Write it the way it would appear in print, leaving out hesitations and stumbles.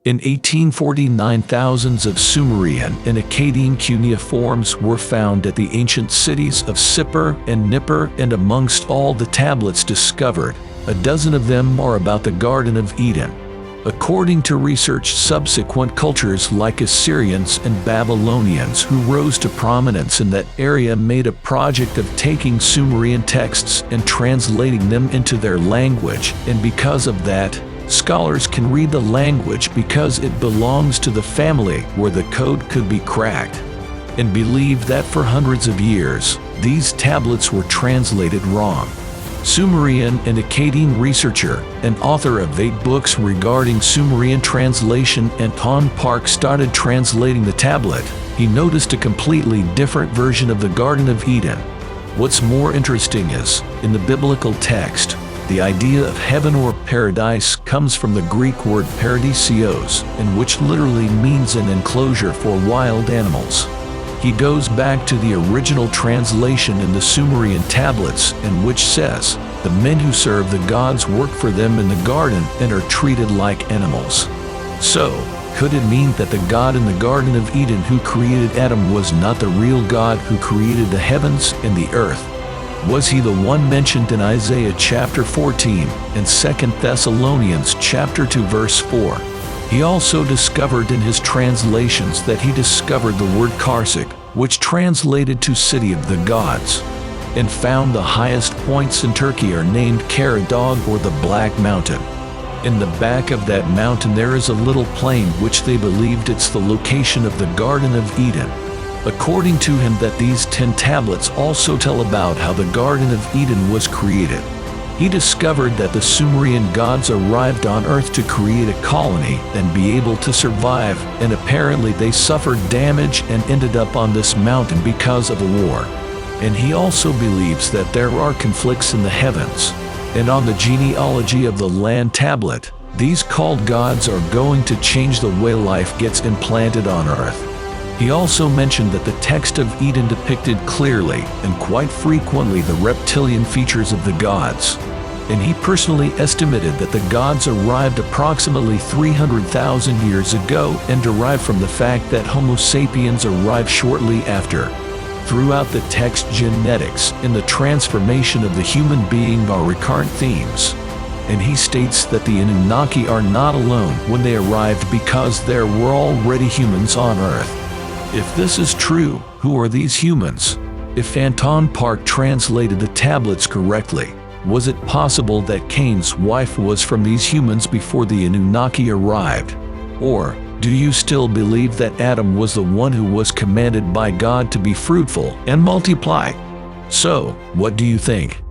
In 1849, thousands of Sumerian and Akkadian cuneiforms were found at the ancient cities of Sippar and Nippur, and amongst all the tablets discovered, a dozen of them are about the Garden of Eden. According to research, subsequent cultures like Assyrians and Babylonians who rose to prominence in that area made a project of taking Sumerian texts and translating them into their language, and because of that, scholars can read the language because it belongs to the family where the code could be cracked, and believe that for hundreds of years, these tablets were translated wrong. Sumerian and Akkadian researcher and author of 8 books regarding Sumerian translation, Anton started translating the tablet. He noticed a completely different version of the Garden of Eden. What's more interesting is, in the biblical text, the idea of heaven or paradise comes from the Greek word paradisios, and which literally means an enclosure for wild animals. He goes back to the original translation in the Sumerian tablets, in which says, "The men who serve the gods work for them in the garden and are treated like animals." So, could it mean that the God in the Garden of Eden who created Adam was not the real God who created the heavens and the earth? Was he the one mentioned in Isaiah chapter 14 and 2 Thessalonians chapter 2 verse 4? He also discovered in his translations that he discovered the word Karsik, which translated to city of the gods, and found the highest points in Turkey are named Karadağ or the Black Mountain. In the back of that mountain there is a little plain which they believed it's the location of the Garden of Eden. According to him, that these 10 tablets also tell about how the Garden of Eden was created. He discovered that the Sumerian gods arrived on Earth to create a colony and be able to survive, and apparently they suffered damage and ended up on this mountain because of a war. And he also believes that there are conflicts in the heavens. And on the genealogy of the land tablet, these called gods are going to change the way life gets implanted on Earth. He also mentioned that the text of Eden depicted clearly and quite frequently the reptilian features of the gods. And he personally estimated that the gods arrived approximately 300,000 years ago and derived from the fact that Homo sapiens arrived shortly after. Throughout the text, genetics and the transformation of the human being are recurrent themes. And he states that the Anunnaki are not alone when they arrived because there were already humans on Earth. If this is true, who are these humans? If Anton translated the tablets correctly, was it possible that Cain's wife was from these humans before the Anunnaki arrived? Or, do you still believe that Adam was the one who was commanded by God to be fruitful and multiply? So, what do you think?